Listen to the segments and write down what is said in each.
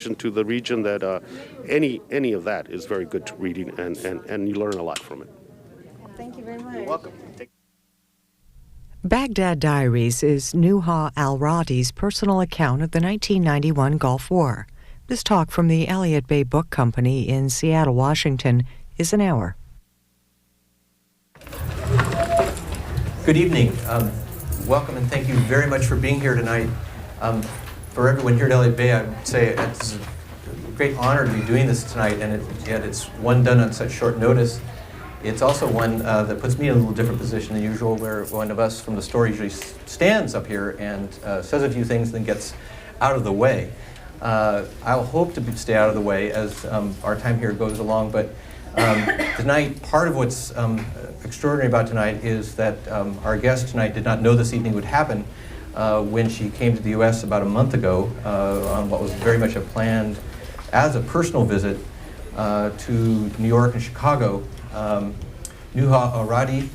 to the region that any of that is very good to reading, and you learn a lot from it. Thank you very much. You're welcome. Baghdad Diaries is Nuha Al-Radi's personal account of the 1991 Gulf War. This talk from the Elliott Bay Book Company in Seattle, Washington, is an hour. Good evening. Welcome and thank you very much for being here tonight. For everyone here at Elliott Bay, I would say it's a great honor to be doing this tonight, and yet it's one done on such short notice. It's also one that puts me in a little different position than usual, where one of us from the store usually stands up here and says a few things, then gets out of the way. I'll hope to stay out of the way as our time here goes along, but tonight, part of what's extraordinary about tonight is that our guest tonight did not know this evening would happen when she came to the U.S. about a month ago on what was very much a planned as a personal visit to New York and Chicago. Nuha Al-Radi,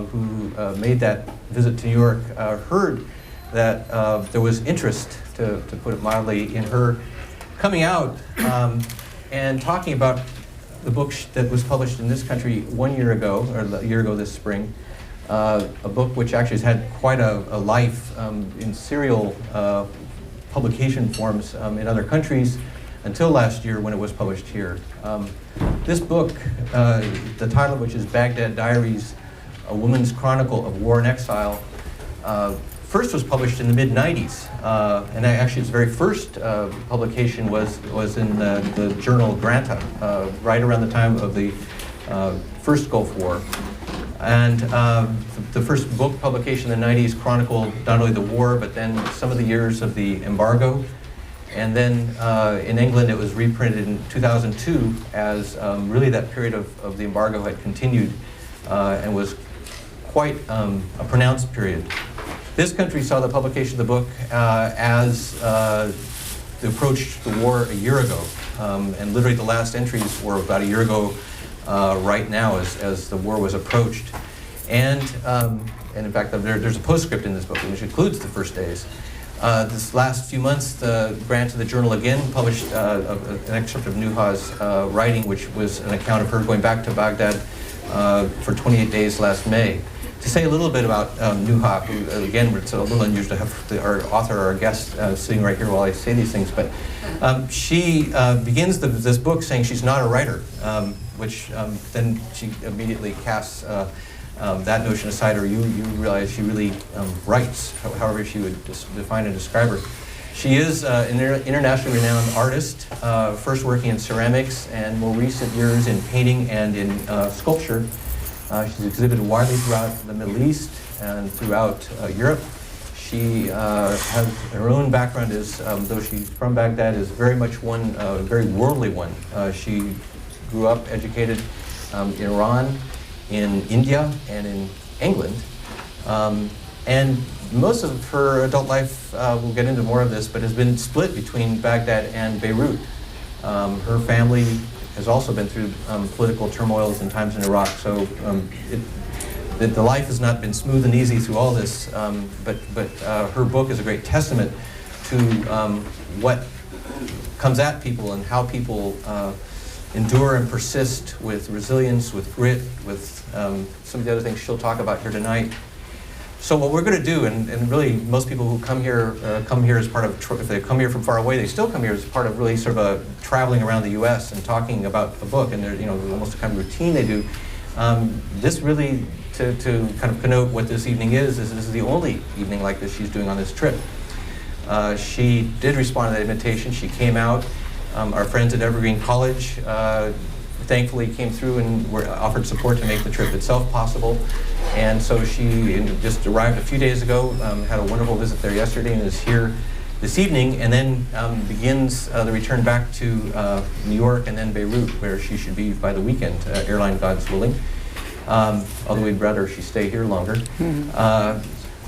who made that visit to New York, heard that there was interest, to put it mildly, in her coming out and talking about the book that was published in this country 1 year ago, or a year ago this spring, a book which actually has had quite a life in serial publication forms in other countries until last year when it was published here. This book, the title of which is Baghdad Diaries, A Woman's Chronicle of War and Exile, first was published in the mid-90s, and actually its very first publication was in the journal Granta, right around the time of the first Gulf War. And the first book publication in the 90s chronicled not only the war, but then some of the years of the embargo. And then in England it was reprinted in 2002 as really that period of the embargo had continued and was quite a pronounced period. This country saw the publication of the book as the approach to the war a year ago. And literally the last entries were about a year ago right now as the war was approached. And in fact, there's a postscript in this book which includes the first days. This last few months, the Grant to the Journal again published an excerpt of Nuha's writing, which was an account of her going back to Baghdad for 28 days last May. To say a little bit about Nuha, who again, it's a little unusual to have our author or our guest sitting right here while I say these things, but she begins this book saying she's not a writer, which then she immediately casts that notion aside, or you realize she really writes, however she would define and describe her. She is an internationally renowned artist, first working in ceramics and more recent years in painting and in sculpture. She's exhibited widely throughout the Middle East and throughout Europe. She has her own background is, though she's from Baghdad, is very much one, very worldly one. She grew up educated in Iran, in India, and in England. And most of her adult life, we'll get into more of this, but has been split between Baghdad and Beirut. Her family has also been through political turmoils and times in Iraq, so the life has not been smooth and easy through all this, but her book is a great testament to what comes at people and how people endure and persist with resilience, with grit, with some of the other things she'll talk about here tonight. So what we're going to do, and really most people who come here as part of, if they come here from far away, they still come here as part of really sort of a traveling around the U.S. and talking about a book, and they're, almost a kind of routine they do. This really, to kind of connote what this evening is this is the only evening like this she's doing on this trip. She did respond to that invitation. She came out. Our friends at Evergreen College thankfully came through and were offered support to make the trip itself possible. And so she just arrived a few days ago, had a wonderful visit there yesterday, and is here this evening, and then begins the return back to New York and then Beirut, where she should be by the weekend, airline God's willing. Although we'd rather she stay here longer.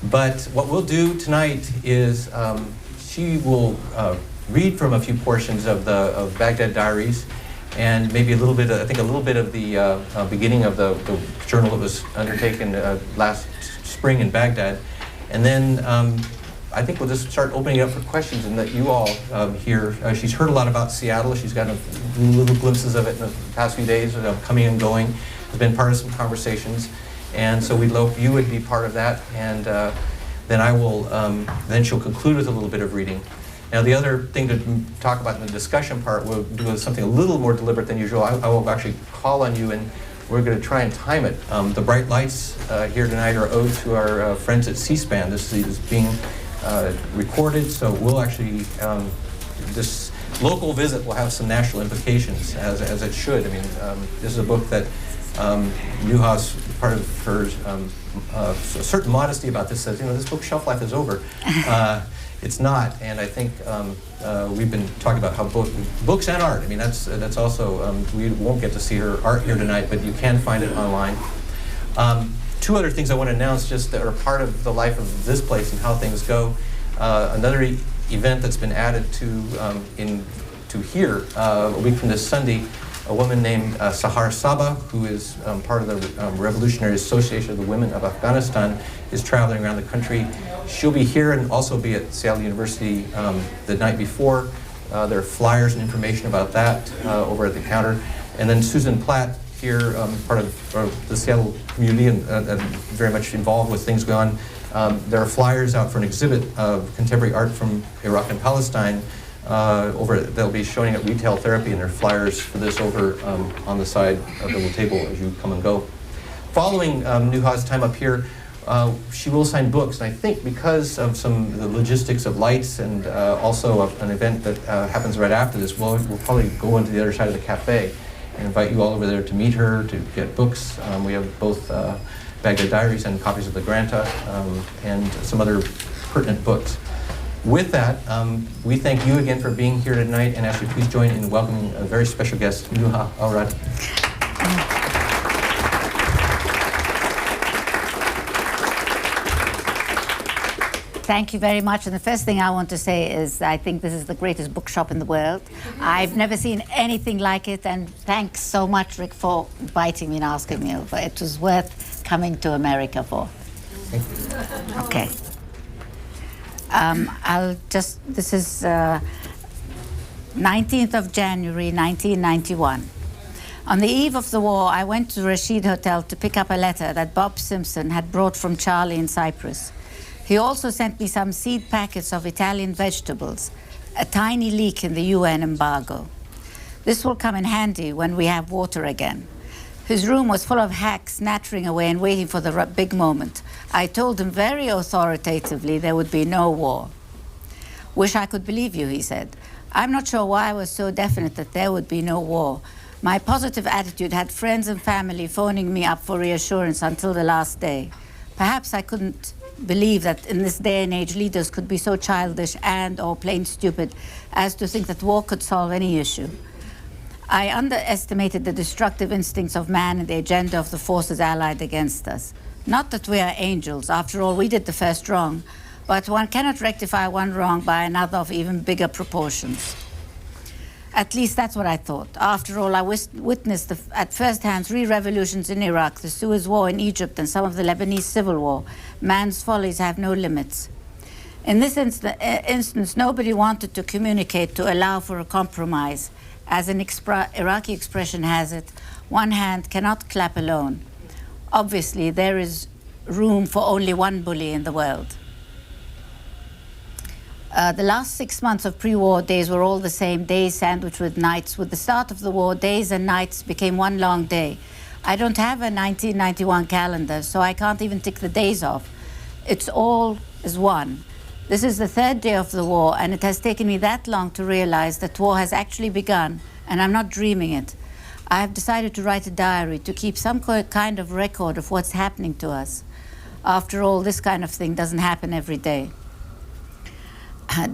But what we'll do tonight is she will read from a few portions of Baghdad Diaries, and maybe a little bit of the beginning of the journal that was undertaken last spring in Baghdad, and then I think we'll just start opening it up for questions and let you all hear. She's heard a lot about Seattle. She's gotten little glimpses of it in the past few days, coming and going. Has been part of some conversations. And so we'd love you would be part of that. And then I will, then she'll conclude with a little bit of reading. Now, the other thing to talk about in the discussion part, we'll do something a little more deliberate than usual. I will actually call on you, and we're going to try and time it. The bright lights here tonight are owed to our friends at C-SPAN. This is being recorded, so we'll actually, this local visit will have some national implications, as it should. I mean, this is a book that Nuha's, part of her a certain modesty about this, says, this book's shelf life is over. It's not, and I think we've been talking about how books and art, I mean, that's also, we won't get to see her art here tonight, but you can find it online. Two other things I want to announce just that are part of the life of this place and how things go. Another event that's been added to here, a week from this Sunday, a woman named Sahar Sabah, who is part of the Revolutionary Association of the Women of Afghanistan, is traveling around the country. She'll be here and also be at Seattle University the night before. There are flyers and information about that over at the counter. And then Susan Platt here, part of the Seattle community and very much involved with things going on. There are flyers out for an exhibit of contemporary art from Iraq and Palestine. They'll be showing at Retail Therapy, and there are flyers for this over on the side of the little table as you come and go. Following Nuha's time up here, she will sign books, and I think because of some of the logistics of lights and also an event that happens right after this, we'll probably go into the other side of the cafe and invite you all over there to meet her, to get books. We have both Baghdad Diaries and copies of the Granta and some other pertinent books. With that, we thank you again for being here tonight, and ask you please join in welcoming a very special guest, Nuha Al-Radi. Thank you very much. And the first thing I want to say is I think this is the greatest bookshop in the world. I've never seen anything like it, and thanks so much, Rick, for inviting me and asking me over. It was worth coming to America for. Thank you. Okay. This is 19th of January, 1991. On the eve of the war, I went to Rashid Hotel to pick up a letter that Bob Simpson had brought from Charlie in Cyprus. He also sent me some seed packets of Italian vegetables, a tiny leak in the UN embargo. This will come in handy when we have water again. His room was full of hacks nattering away and waiting for the big moment. I told him very authoritatively there would be no war. Wish I could believe you, he said. I'm not sure why I was so definite that there would be no war. My positive attitude had friends and family phoning me up for reassurance until the last day. Perhaps I couldn't believe that in this day and age leaders could be so childish or plain stupid as to think that war could solve any issue. I underestimated the destructive instincts of man and the agenda of the forces allied against us. Not that we are angels. After all, we did the first wrong. But one cannot rectify one wrong by another of even bigger proportions. At least that's what I thought. After all, I witnessed at first hand 3 revolutions in Iraq, the Suez War in Egypt, and some of the Lebanese civil war. Man's follies have no limits. In this instance, nobody wanted to communicate to allow for a compromise. As an Iraqi expression has it, one hand cannot clap alone. Obviously, there is room for only one bully in the world. The last 6 months of pre-war days were all the same, days sandwiched with nights. With the start of the war, days and nights became one long day. I don't have a 1991 calendar, so I can't even tick the days off. It's all as one. This is the 3rd day of the war, and it has taken me that long to realize that war has actually begun, and I'm not dreaming it. I have decided to write a diary to keep some kind of record of what's happening to us. After all, this kind of thing doesn't happen every day.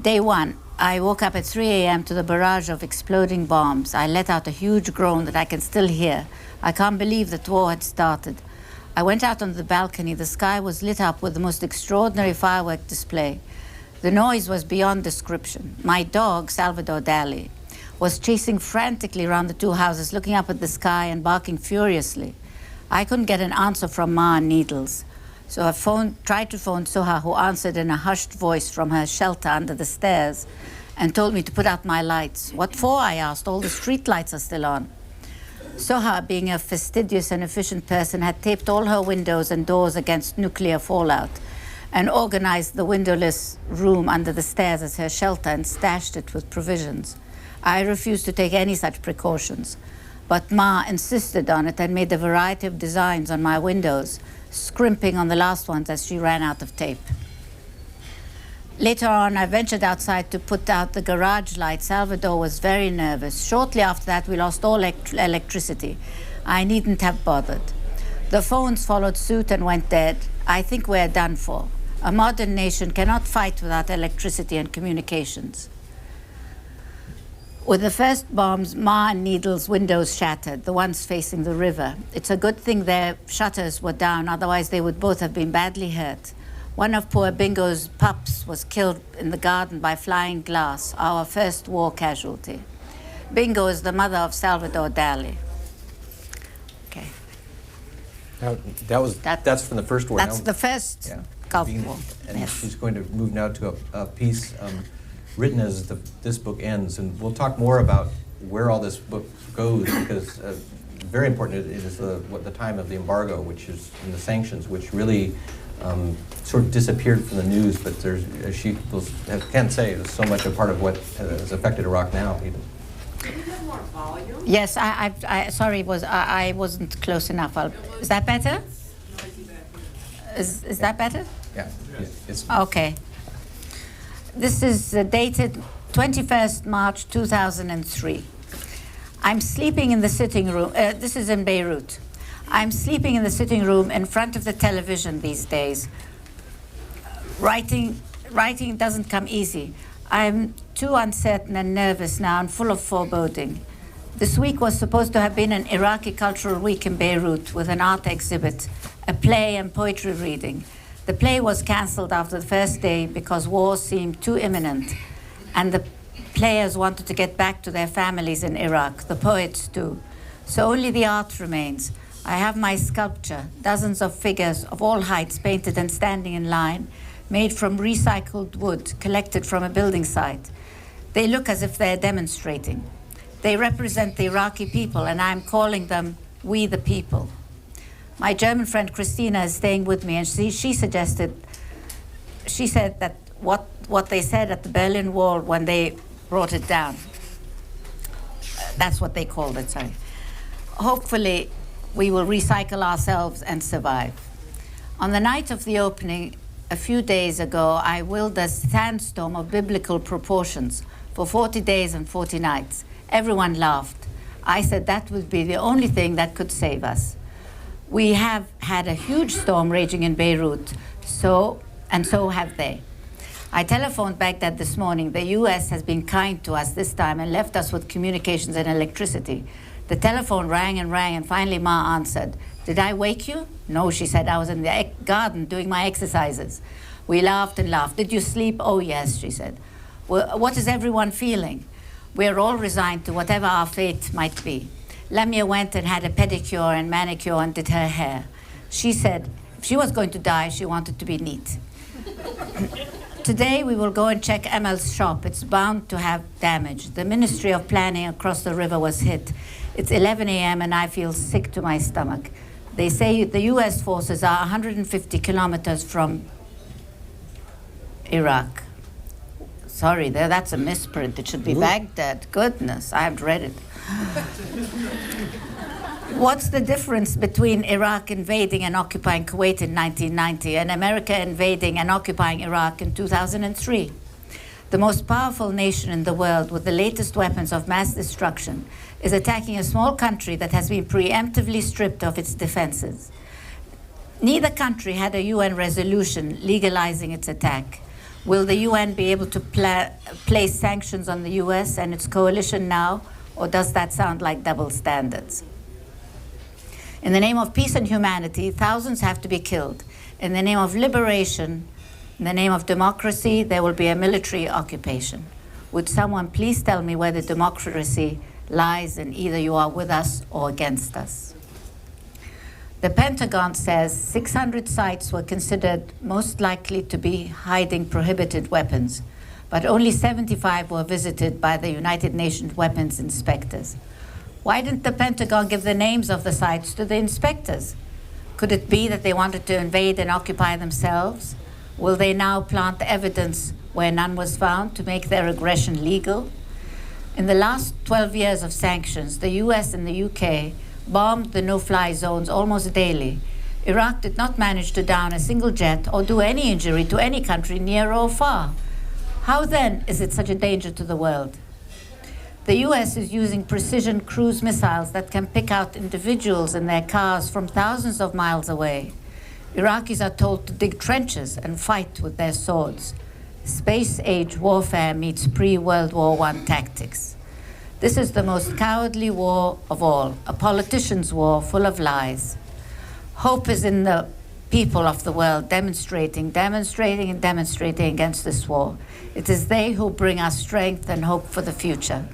Day 1, I woke up at 3 a.m. to the barrage of exploding bombs. I let out a huge groan that I can still hear. I can't believe that war had started. I went out on the balcony. The sky was lit up with the most extraordinary firework display. The noise was beyond description. My dog, Salvador Dali, was chasing frantically around the 2 houses, looking up at the sky and barking furiously. I couldn't get an answer from Ma and Needles. So I tried to phone Suha, who answered in a hushed voice from her shelter under the stairs and told me to put out my lights. What for, I asked. All the street lights are still on. Suha, being a fastidious and efficient person, had taped all her windows and doors against nuclear fallout and organized the windowless room under the stairs as her shelter and stashed it with provisions. I refused to take any such precautions, but Ma insisted on it and made a variety of designs on my windows, scrimping on the last ones as she ran out of tape. Later on, I ventured outside to put out the garage light. Salvador was very nervous. Shortly after that, we lost all electricity. I needn't have bothered. The phones followed suit and went dead. I think we're done for. A modern nation cannot fight without electricity and communications. With the first bombs, Ma and Needle's windows shattered, the ones facing the river. It's a good thing their shutters were down, otherwise they would both have been badly hurt. One of poor Bingo's pups was killed in the garden by flying glass, our first war casualty. Bingo is the mother of Salvador Dali. Okay. Now, that's from the first war. That's now, the first Gulf War. And Yes. she's going to move now to a piece written as this book ends, and we'll talk more about where all this book goes, because very important it is the time of the embargo, which is in the sanctions, which really sort of disappeared from the news, but there's, as she can say, it's so much a part of what has affected Iraq now, even. Can you have more volume? Yes, sorry, I wasn't close enough. Is that better? Is that better? Yeah. It's Okay. This is dated 21st March 2003. I'm sleeping in the sitting room. This is in Beirut. I'm sleeping in the sitting room in front of the television these days. Writing doesn't come easy. I'm too uncertain and nervous now and full of foreboding. This week was supposed to have been an Iraqi cultural week in Beirut with an art exhibit, a play and poetry reading. The play was cancelled after the first day because war seemed too imminent, and the players wanted to get back to their families in Iraq, the poets too. So only the art remains. I have my sculpture, dozens of figures of all heights painted and standing in line, made from recycled wood collected from a building site. They look as if they're demonstrating. They represent the Iraqi people, and I'm calling them We the People. My German friend Christina is staying with me, and she said that what they said at the Berlin Wall when they brought it down, that's what they called it, sorry. Hopefully, we will recycle ourselves and survive. On the night of the opening, a few days ago, I willed a sandstorm of biblical proportions for 40 days and 40 nights. Everyone laughed. I said that would be the only thing that could save us. We have had a huge storm raging in Beirut, and so have they. I telephoned Baghdad this morning. The US has been kind to us this time and left us with communications and electricity. The telephone rang, and finally Ma answered. Did I wake you? No, she said, I was in the garden doing my exercises. We laughed and laughed. Did you sleep? Oh, yes, she said. Well, what is everyone feeling? We're all resigned to whatever our fate might be. Lamia went and had a pedicure and manicure and did her hair. She said if she was going to die, she wanted to be neat. Today we will go and check Emel's shop. It's bound to have damage. The Ministry of Planning across the river was hit. It's 11 a.m. and I feel sick to my stomach. They say the US forces are 150 kilometers from Iraq. Sorry, that's a misprint. It should be Baghdad. Goodness, I haven't read it. What's the difference between Iraq invading and occupying Kuwait in 1990 and America invading and occupying Iraq in 2003? The most powerful nation in the world with the latest weapons of mass destruction is attacking a small country that has been preemptively stripped of its defenses. Neither country had a UN resolution legalizing its attack. Will the UN be able to place sanctions on the US and its coalition now, or does that sound like double standards? In the name of peace and humanity, thousands have to be killed. In the name of liberation, in the name of democracy, there will be a military occupation. Would someone please tell me where the democracy lies, and either you are with us or against us? The Pentagon says 600 sites were considered most likely to be hiding prohibited weapons, but only 75 were visited by the United Nations weapons inspectors. Why didn't the Pentagon give the names of the sites to the inspectors? Could it be that they wanted to invade and occupy themselves? Will they now plant evidence where none was found to make their aggression legal? In the last 12 years of sanctions, the US and the UK bombed the no-fly zones almost daily. Iraq did not manage to down a single jet or do any injury to any country near or far. How then is it such a danger to the world? The US is using precision cruise missiles that can pick out individuals in their cars from thousands of miles away. Iraqis are told to dig trenches and fight with their swords. Space-age warfare meets pre-World War I tactics. This is the most cowardly war of all, a politician's war full of lies. Hope is in the people of the world demonstrating against this war. It is they who bring us strength and hope for the future.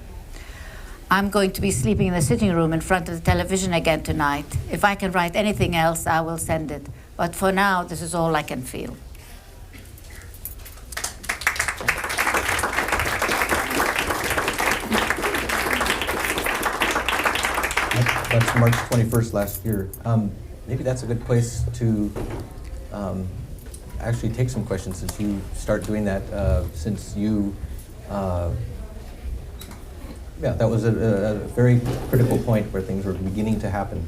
I'm going to be sleeping in the sitting room in front of the television again tonight. If I can write anything else, I will send it. But for now, this is all I can feel. That's March 21st last year. Maybe that's a good place to actually take some questions since you start doing that, since you yeah, that was a very critical point where things were beginning to happen.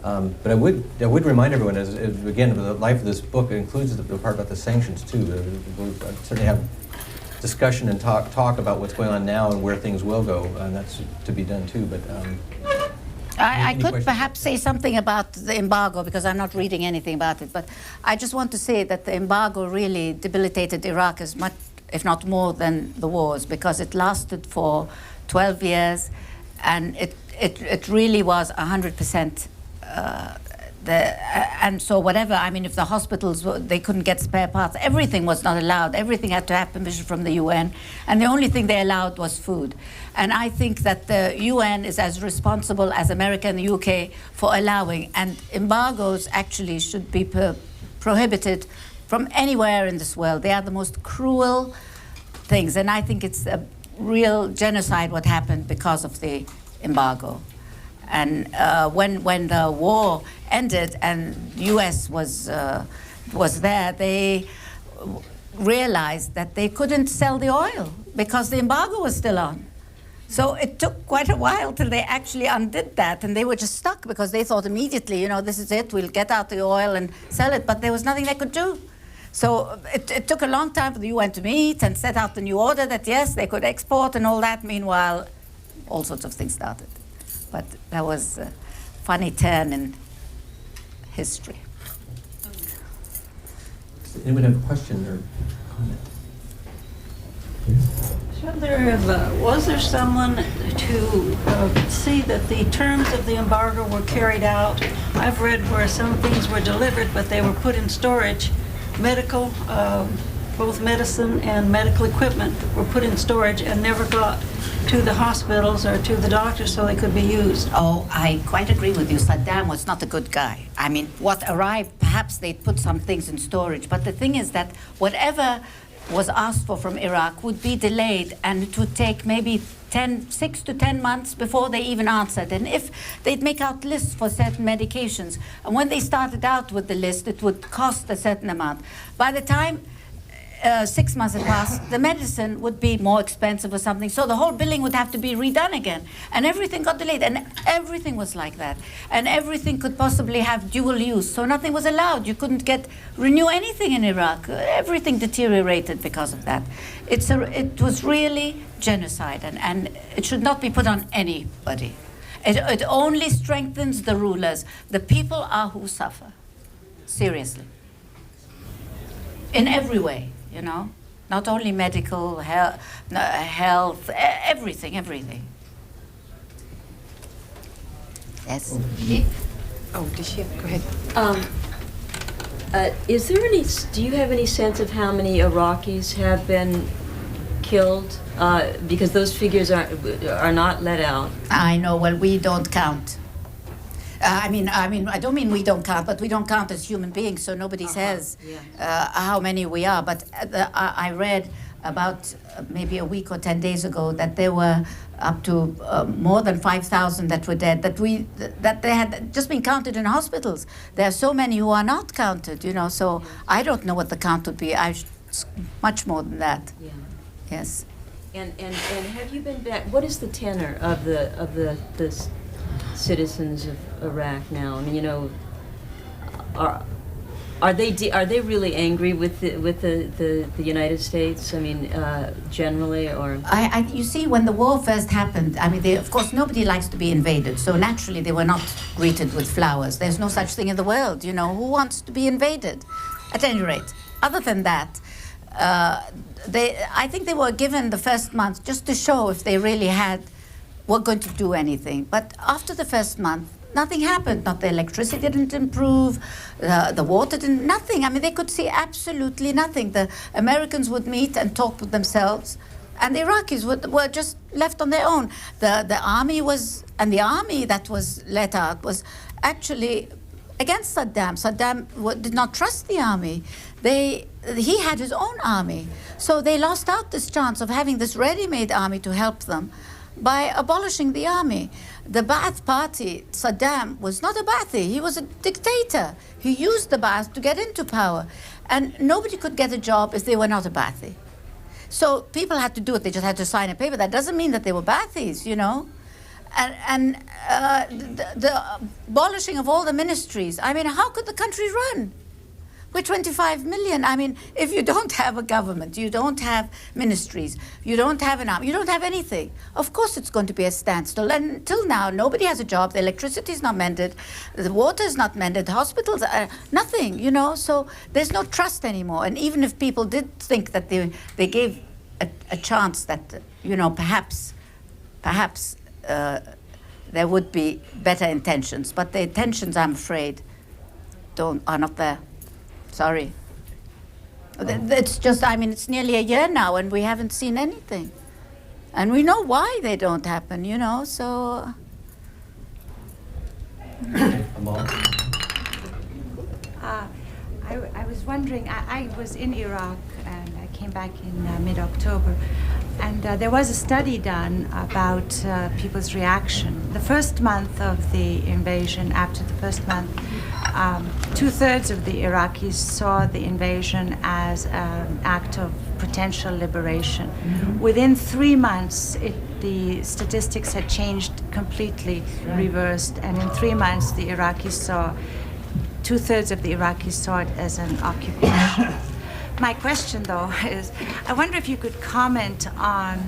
But I would remind everyone, as again, the life of this book includes the part about the sanctions too. We'll certainly have discussion and talk about what's going on now and where things will go, and that's to be done too. But I could perhaps say something about the embargo, because I'm not reading anything about it. But I just want to say that the embargo really debilitated Iraq as much, if not more, than the wars, because it lasted for 12 years, and it really was 100%. And so whatever, I mean, if the hospitals, they couldn't get spare parts, everything was not allowed. Everything had to have permission from the UN, and the only thing they allowed was food. And I think that the UN is as responsible as America and the UK for allowing, and embargoes actually should be prohibited from anywhere in this world. They are the most cruel things, and I think it's a real genocide what happened because of the embargo. And when the war ended and the U.S. was there, they realized that they couldn't sell the oil because the embargo was still on. So it took quite a while till they actually undid that, and they were just stuck because they thought immediately, you know, this is it, we'll get out the oil and sell it, but there was nothing they could do. So it took a long time for the UN to meet and set out the new order that, yes, they could export and all that. Meanwhile, all sorts of things started. But that was a funny turn in history. Does anyone have a question or comment? Was there someone to see that the terms of the embargo were carried out? I've read where some things were delivered, but they were put in storage. Medical, both medicine and medical equipment were put in storage and never got to the hospitals or to the doctors so they could be used. Oh, I quite agree with you. Saddam was not a good guy. I mean, what arrived, perhaps they'd put some things in storage, but the thing is that whatever was asked for from Iraq would be delayed, and it would take maybe 6 to 10 months before they even answered. And if they'd make out lists for certain medications, and when they started out with the list, it would cost a certain amount. By the time 6 months had passed, the medicine would be more expensive or something, so the whole billing would have to be redone again, and everything got delayed, and everything was like that, and everything could possibly have dual use, so nothing was allowed. You couldn't renew anything in Iraq. Everything deteriorated because of that. It was really genocide, and it should not be put on anybody. It only strengthens the rulers. The people are who suffer, seriously, in every way. You know, not only medical, health, everything. Yes. Oh, did she? Go ahead. Is there any? Do you have any sense of how many Iraqis have been killed? Because those figures are not let out. I know. Well, we don't count. I don't mean we don't count, but we don't count as human beings, so nobody says how many we are. But I read about maybe a week or 10 days ago that there were up to more than 5,000 that were dead, that they had just been counted in hospitals. There are so many who are not counted, so I don't know what the count would be. It's much more than that. Yeah. Yes. And have you been back? What is the tenor of the citizens of Iraq now? I mean, are they really angry with the United States? I mean, generally, or you see, when the war first happened, of course nobody likes to be invaded, so naturally they were not greeted with flowers. There's no such thing in the world, who wants to be invaded? At any rate, other than that, I think they were given the first month just to show if they really were going to do anything. But after the first month, nothing happened. Not the electricity didn't improve, the water didn't, nothing. they could see absolutely nothing. The Americans would meet and talk with themselves, and the Iraqis were just left on their own. The army that was let out was actually against Saddam. Saddam did not trust the army. He had his own army. So they lost out this chance of having this ready-made army to help them by abolishing the army. The Ba'ath Party, Saddam, was not a Ba'athi. He was a dictator. He used the Ba'ath to get into power. And nobody could get a job if they were not a Ba'athi. So people had to do it. They just had to sign a paper. That doesn't mean that they were Ba'athis, And the abolishing of all the ministries. How could the country run? We're 25 million. If you don't have a government, you don't have ministries, you don't have an army, you don't have anything, of course it's going to be a standstill. And until now, nobody has a job. The electricity is not mended, the water is not mended, the hospitals are nothing, So there's no trust anymore. And even if people did think that they gave a chance that, perhaps there would be better intentions. But the intentions, I'm afraid, are not there. Sorry. It's just, it's nearly a year now and we haven't seen anything. And we know why they don't happen, so... I was wondering, I was in Iraq and I came back in mid-October, and there was a study done about people's reaction. The first month of the invasion, after the first month, 2/3 of the Iraqis saw the invasion as an act of potential liberation. Mm-hmm. Within 3 months, the statistics had changed completely, reversed, and in 3 months, the Iraqis saw 2/3 of the Iraqis saw it as an occupation. My question, though, is I wonder if you could comment on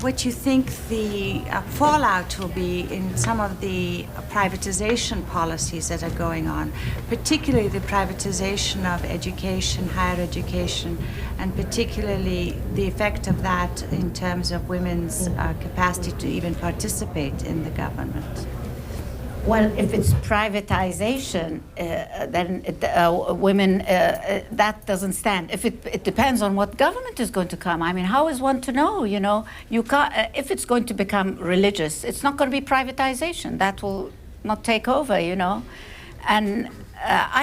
what you think the fallout will be in some of the privatization policies that are going on, particularly the privatization of education, higher education, and particularly the effect of that in terms of women's capacity to even participate in the government. Well, if it's privatization, then women, that doesn't stand. If it depends on what government is going to come. How is one to know? You can't. If it's going to become religious, it's not going to be privatization. That will not take over. And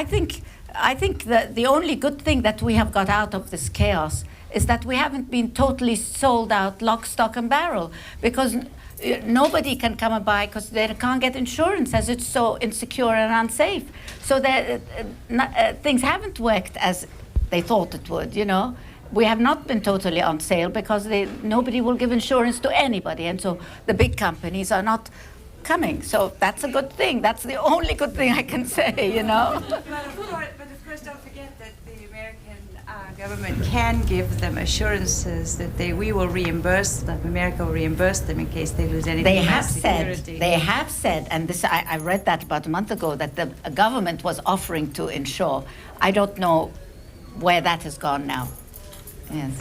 I think that the only good thing that we have got out of this chaos is that we haven't been totally sold out, lock, stock, and barrel, because nobody can come and buy because they can't get insurance as it's so insecure and unsafe. So things haven't worked as they thought it would, We have not been totally on sale because nobody will give insurance to anybody. And so the big companies are not coming. So that's a good thing. That's the only good thing I can say, But of course, don't forget that the American government can give them assurances that we will reimburse them. America will reimburse them in case they lose anything. They have said, and this I read that about a month ago, that the government was offering to insure. I don't know where that has gone now. Yes.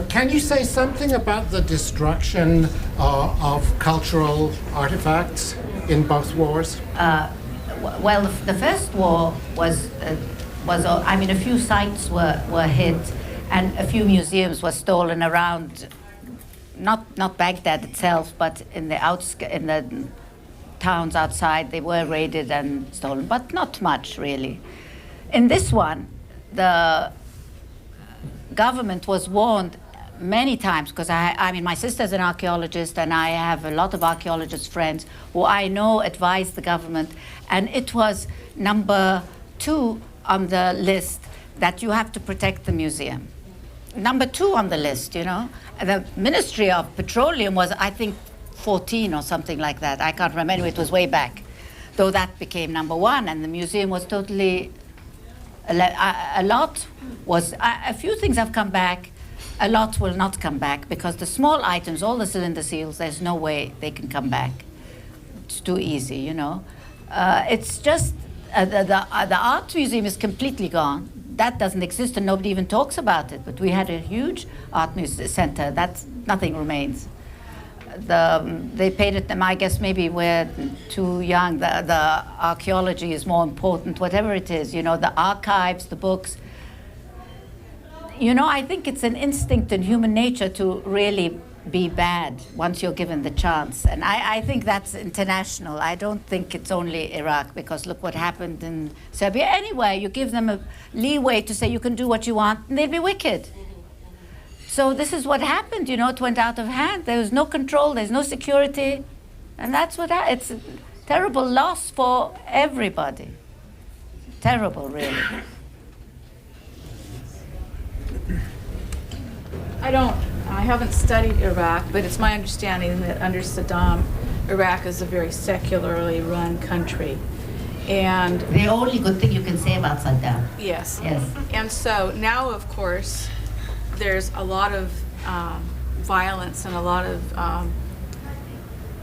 Can you say something about the destruction of cultural artifacts in both wars? Well, the first war was a few sites were hit, and a few museums were stolen around not Baghdad itself, but in the towns outside, they were raided and stolen, but not much really. In this one, the government was warned many times, because I mean, my sister's an archaeologist, and I have a lot of archaeologist friends who I know advised the government, and it was number 2 on the list that you have to protect the museum. Number 2 on the list, you know. The Ministry of Petroleum was, I think, 14 or something like that. I can't remember. Anyway, it was way back. Though that became number 1, and the museum was totally. A lot was. A few things have come back. A lot will not come back because the small items, all the cylinder seals, there's no way they can come back. It's too easy, you know. It's just the art museum is completely gone. That doesn't exist, and nobody even talks about it. But we had a huge art center. That's nothing remains. They painted them. I guess maybe we're too young. The archaeology is more important. Whatever it is, you know, the archives, the books. You know, I think it's an instinct in human nature to really be bad once you're given the chance. And I think that's international. I don't think it's only Iraq, because look what happened in Serbia. Anyway, you give them a leeway to say you can do what you want, and they'll be wicked. So this is what happened, you know, it went out of hand. There was no control, there's no security. And that's what it's a terrible loss for everybody. Terrible, really. I haven't studied Iraq, but it's my understanding that under Saddam, Iraq is a very secularly run country. And The only good thing you can say about Saddam. yes. Yes. And so now, of course, there's a lot of violence and a lot of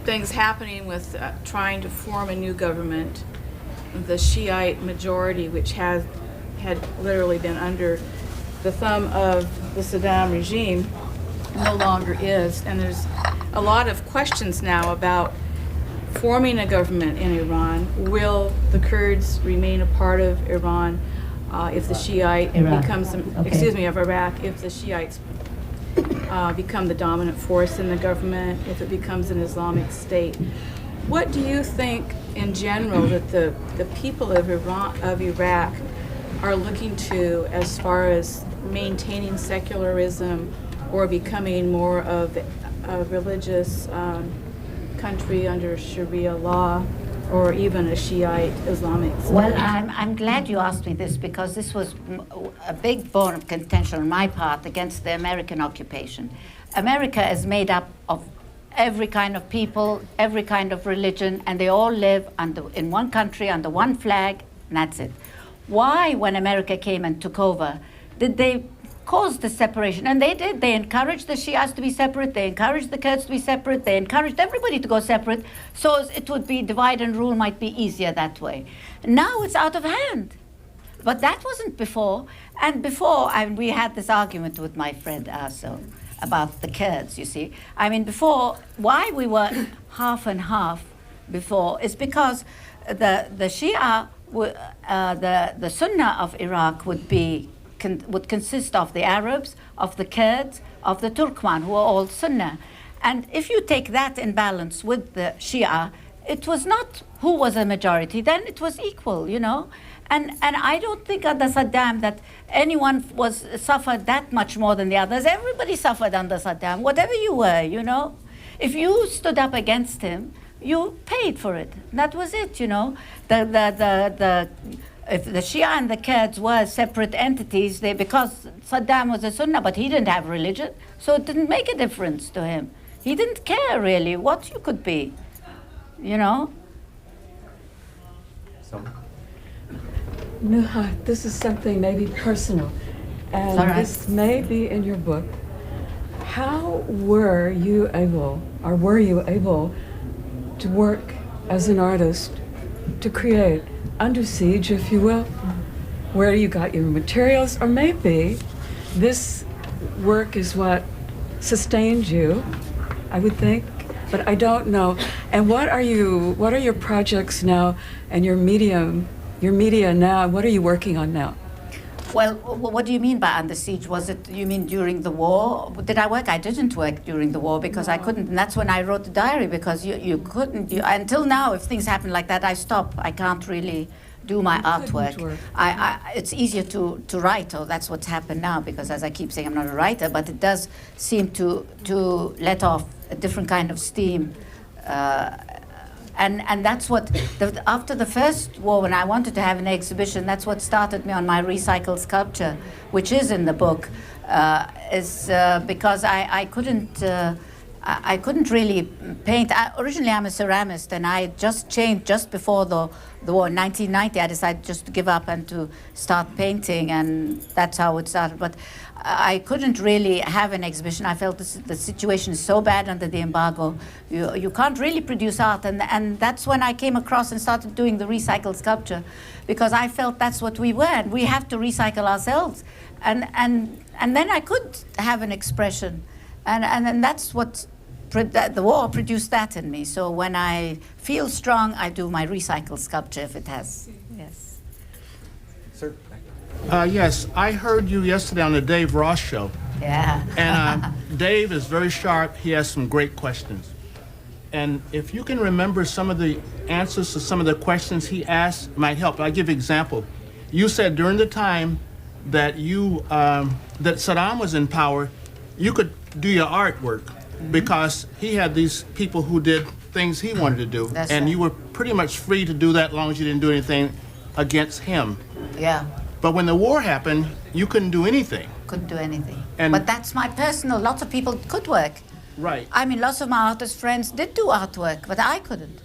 things happening with trying to form a new government. The Shiite majority, which had literally been under the thumb of the Saddam regime, no longer is. And there's a lot of questions now about forming a government in Iran. Will the Kurds remain a part of Iran if the Shiite becomes, of Iraq, if the Shiites become the dominant force in the government, if it becomes an Islamic state? What do you think in general that the people of Iraq are looking to as far as maintaining secularism or becoming more of a religious country under Sharia law, or even a Shiite Islamic state? Well, I'm glad you asked me this, because this was a big bone of contention on my part against the American occupation. America is made up of every kind of people, every kind of religion, and they all live in one country under one flag, and that's it. Why, when America came and took over, did they cause the separation? And they did. They encouraged the Shias to be separate. They encouraged the Kurds to be separate. They encouraged everybody to go separate, so it would be divide and rule might be easier that way. Now it's out of hand. But that wasn't before. And before, we had this argument with my friend Aso about the Kurds, you see. I mean, before, why we were half and half before is because the Shia, the Sunnah of Iraq would consist of the Arabs, of the Kurds, of the Turkmen, who are all Sunnah. And if you take that in balance with the Shia, it was not who was a majority, then it was equal, you know. And I don't think under Saddam that anyone suffered that much more than the others. Everybody suffered under Saddam, whatever you were, you know. If you stood up against him, you paid for it. That was it, you know. If the Shia and the Kurds were separate entities, because Saddam was a Sunnah, but he didn't have religion, so it didn't make a difference to him. He didn't care really what you could be, you know. So, Nuha, this is something maybe personal, and this may be in your book. How were you able to work as an artist to create Under Siege, if you will, where you got your materials, or maybe this work is what sustained you, I would think, but I don't know. And what are your projects now, and your media now? What are you working on now? Well, what do you mean by under siege? Was it, you mean during the war? Did I work? I didn't work during the war because I couldn't. And that's when I wrote the diary, because you couldn't. Until now, if things happen like that, I stop. I can't really do my artwork. It's easier to write, or that's what's happened now, because as I keep saying, I'm not a writer, but it does seem to let off a different kind of steam. And that's what, after the first war, when I wanted to have an exhibition, that's what started me on my recycled sculpture, which is in the book, because I couldn't really paint. Originally, I'm a ceramist, and I just changed just before the war. In 1990, I decided just to give up and to start painting, and that's how it started. But I couldn't really have an exhibition. I felt the situation is so bad under the embargo. You can't really produce art, and that's when I came across and started doing the recycled sculpture, because I felt that's what we were, and we have to recycle ourselves. And then I could have an expression, and that's what the war produced that in me. So when I feel strong, I do my recycled sculpture if it has. Yes. Sir? Yes, I heard you yesterday on the Dave Ross show. Yeah. And Dave is very sharp. He has some great questions. And if you can remember some of the answers to some of the questions he asked, it might help. I'll give you an example. You said during the time that that Saddam was in power, you could do your artwork because he had these people who did things he wanted to do. That's and right. You were pretty much free to do that as long as you didn't do anything against him. Yeah. But when the war happened, you couldn't do anything. Couldn't do anything. And but that's my personal, lots of people could work. Right. I mean, lots of my artist friends did do artwork, but I couldn't.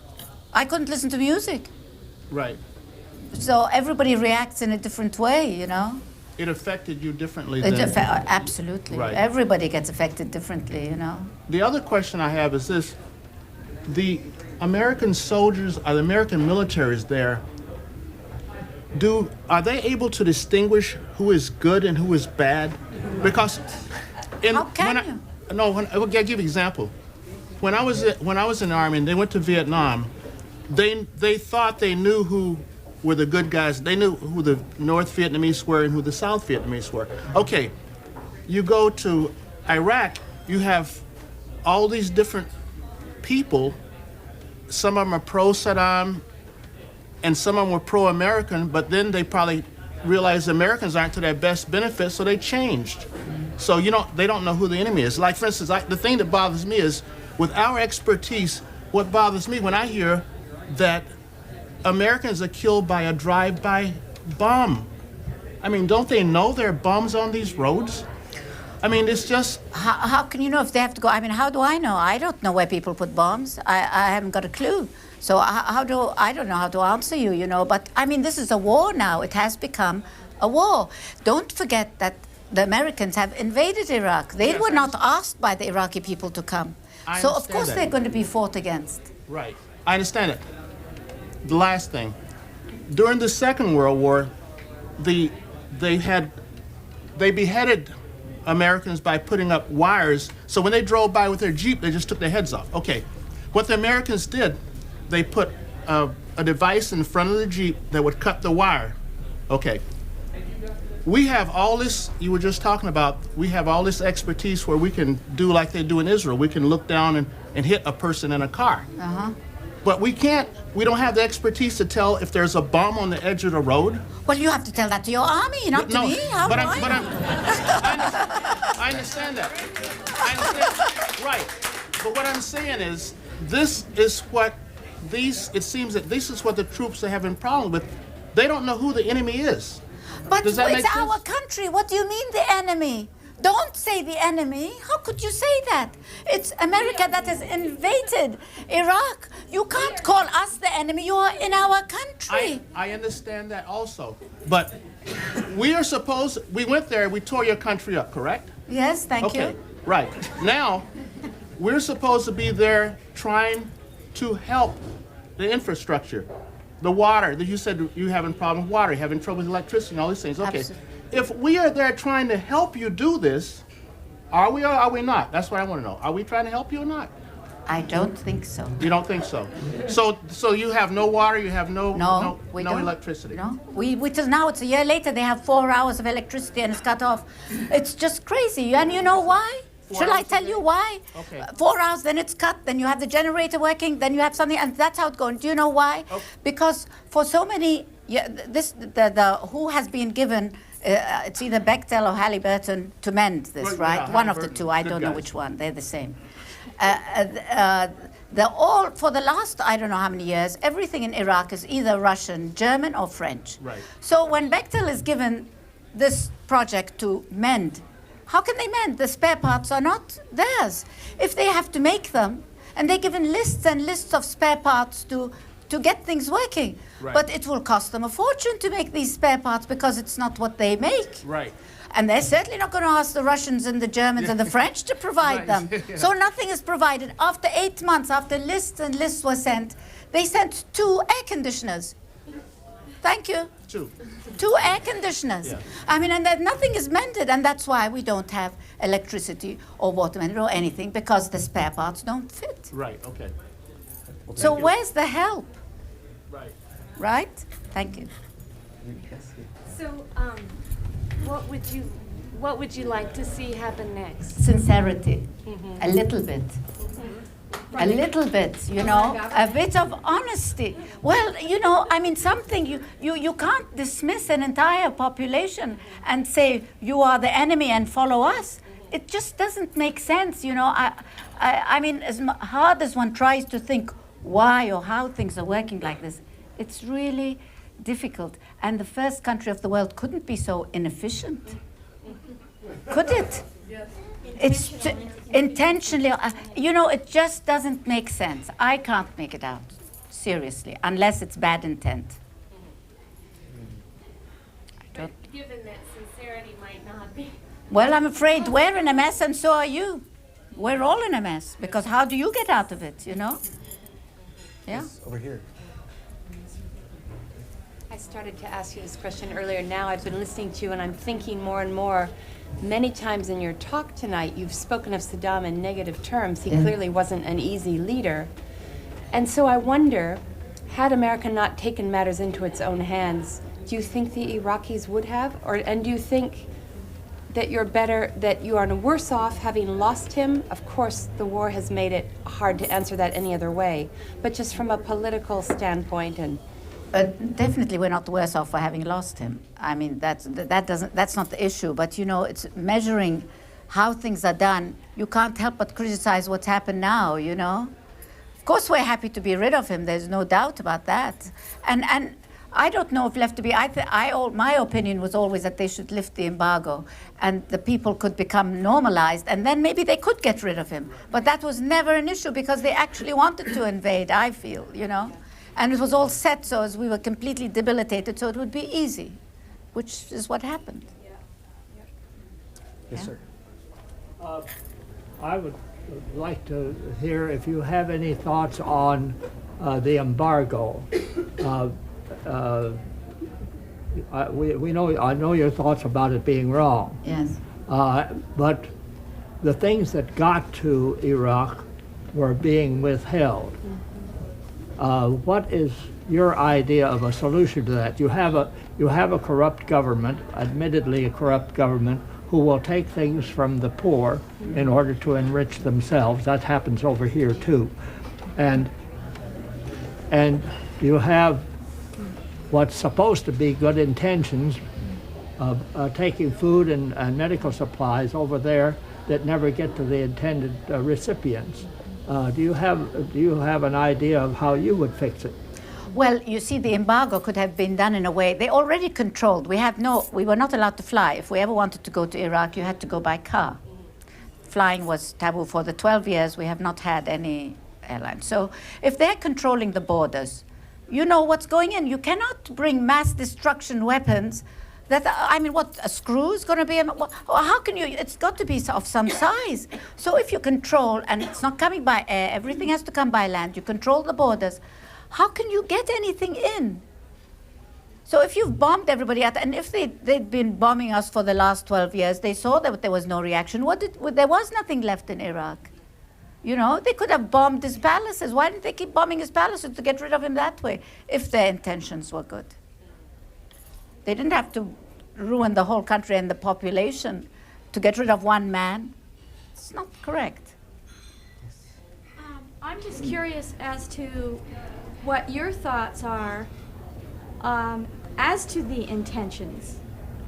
I couldn't listen to music. Right. So everybody reacts in a different way, you know? It affected you differently Absolutely. Right. Everybody gets affected differently, you know? The other question I have is this. The American soldiers, or the American militaries there, are they able to distinguish who is good and who is bad? Because How can you? I'll give you an example. When I was in the Army and they went to Vietnam, they thought they knew who were the good guys. They knew who the North Vietnamese were and who the South Vietnamese were. Okay, you go to Iraq, you have all these different people. Some of them are pro-Saddam, and some of them were pro-American, but then they probably realized Americans aren't to their best benefit, so they changed. So, they don't know who the enemy is. Like, for instance, the thing that bothers me is, with our expertise, what bothers me when I hear that Americans are killed by a drive-by bomb. I mean, don't they know there are bombs on these roads? I mean, it's just... How can you know if they have to go? I mean, how do I know? I don't know where people put bombs. I haven't got a clue. So I don't know how to answer you, But, I mean, this is a war now. It has become a war. Don't forget that the Americans have invaded Iraq. They were not asked by the Iraqi people to come. So, of course, they're going to be fought against. Right. I understand it. The last thing. During the Second World War, they beheaded Americans by putting up wires. So when they drove by with their Jeep, they just took their heads off. Okay. What the Americans did, they put a device in front of the Jeep that would cut the wire. Okay. We have all this, you were just talking about, we have all this expertise where we can do like they do in Israel. We can look down and hit a person in a car. Uh-huh. But we don't have the expertise to tell if there's a bomb on the edge of the road. Well, you have to tell that to your army, not to me. How do I know? I understand that. I understand. Right. But what I'm saying is, it seems that this is what the troops are having problems with. They don't know who the enemy is. But Does that make it's sense? our country. What do you mean the enemy? Don't say the enemy. How could you say that? It's America that has invaded Iraq. You can't call us the enemy. You are in our country. I understand that also. But we went there, we tore your country up, correct? Yes, thank you. Okay, right. Now, we're supposed to be there trying to help the infrastructure. The water, that you said you having problem with water, having trouble with electricity and all these things. Okay. Absolutely. If we are there trying to help you do this, are we or are we not? That's what I want to know. Are we trying to help you or not? I don't think so. You don't think so? So you have no water, you have no We don't. electricity. No, which is now, it's a year later, they have 4 hours of electricity and it's cut off. It's just crazy. And you know why? Shall I tell you why? Okay. 4 hours, then it's cut, then you have the generator working, then you have something, and that's how it's going. Do you know why? Okay. Because for so many, the who has been given, it's either Bechtel or Halliburton to mend this, Well, right? yeah, One of the Halliburton, two, I good don't know guys. which one, they're the same. They're all, for the last, I don't know how many years, everything in Iraq is either Russian, German, or French. Right. So when Bechtel is given this project to mend, how can they mend? The spare parts are not theirs. If they have to make them, and they're given lists and lists of spare parts to get things working. Right. But it will cost them a fortune to make these spare parts because it's not what they make. Right. And they're certainly not going to ask the Russians and the Germans and the French to provide them. Yeah. So nothing is provided. After 8 months, after lists and lists were sent, they sent 2 air conditioners. Thank you. 2 air conditioners. Yeah. I mean, and that nothing is mended, and that's why we don't have electricity or water mended or anything, because the spare parts don't fit. Right, okay. So where's the help? Right. Right? Thank you. So, what would you like to see happen next? Sincerity, a little bit. A little bit, you know, a bit of honesty. Well, you know, I mean, something, you can't dismiss an entire population and say you are the enemy and follow us. It just doesn't make sense, you know. I mean, as hard as one tries to think why or how things are working like this, it's really difficult. And the first country of the world couldn't be so inefficient. Could it? It's intentionally, you know, it just doesn't make sense. I can't make it out, seriously, unless it's bad intent. But given that sincerity might not be... Well, I'm afraid we're in a mess and so are you. We're all in a mess, because how do you get out of it, you know? Yeah? Over here. I started to ask you this question earlier. Now I've been listening to you and I'm thinking more and more. Many times in your talk tonight, you've spoken of Saddam in negative terms. He clearly wasn't an easy leader. And so I wonder, had America not taken matters into its own hands, do you think the Iraqis would have? And do you think that that you are worse off having lost him? Of course, the war has made it hard to answer that any other way. But just from a political standpoint and... Definitely, we're not worse off for having lost him. I mean, that's not the issue. But you know, it's measuring how things are done. You can't help but criticize what's happened now. You know, of course, we're happy to be rid of him. There's no doubt about that. And I don't know if left to be. My opinion was always that they should lift the embargo, and the people could become normalized, and then maybe they could get rid of him. But that was never an issue because they actually wanted to invade. I feel, you know. And it was all set so as we were completely debilitated, so it would be easy, which is what happened. Yes, sir. I would like to hear if you have any thoughts on the embargo. I know your thoughts about it being wrong. Yes. But the things that got to Iraq were being withheld. What is your idea of a solution to that? You have a corrupt government, admittedly a corrupt government, who will take things from the poor in order to enrich themselves. That happens over here too. And you have what's supposed to be good intentions of taking food and medical supplies over there that never get to the intended recipients. Do you have an idea of how you would fix it? Well, you see, the embargo could have been done in a way. They already controlled. We were not allowed to fly. If we ever wanted to go to Iraq, you had to go by car. Flying was taboo. For the 12 years, we have not had any airline. So if they're controlling the borders, you know what's going in. You cannot bring mass destruction weapons. What, a screw is going to be, how can you, it's got to be of some size. So if you control, and it's not coming by air, everything has to come by land, you control the borders, how can you get anything in? So if you've bombed everybody out, and if they'd been bombing us for the last 12 years, they saw that there was no reaction. There was nothing left in Iraq. You know, they could have bombed his palaces. Why didn't they keep bombing his palaces to get rid of him that way, if their intentions were good? They didn't have to ruin the whole country and the population to get rid of one man. It's not correct. I'm just curious as to what your thoughts are as to the intentions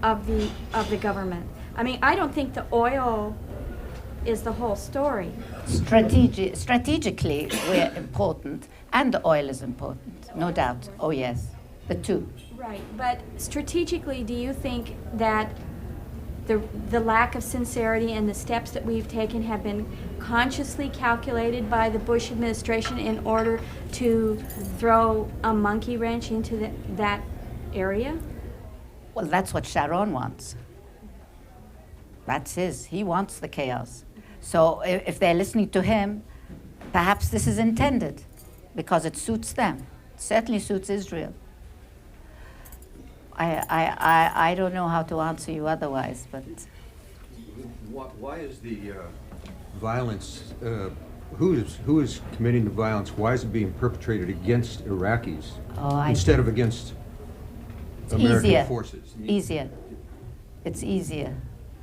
of the government. I mean, I don't think the oil is the whole story. Strategically, we're important, and the oil is important, no doubt. Oh yes, the two. Right, but strategically, do you think that the lack of sincerity and the steps that we've taken have been consciously calculated by the Bush administration in order to throw a monkey wrench into that area? Well, that's what Sharon wants. That's he wants the chaos. So if they're listening to him, perhaps this is intended because it suits them. It certainly suits Israel. I don't know how to answer you otherwise, but... Why is the violence, who is committing the violence, why is it being perpetrated against Iraqis instead of against American forces? Easier. It's easier.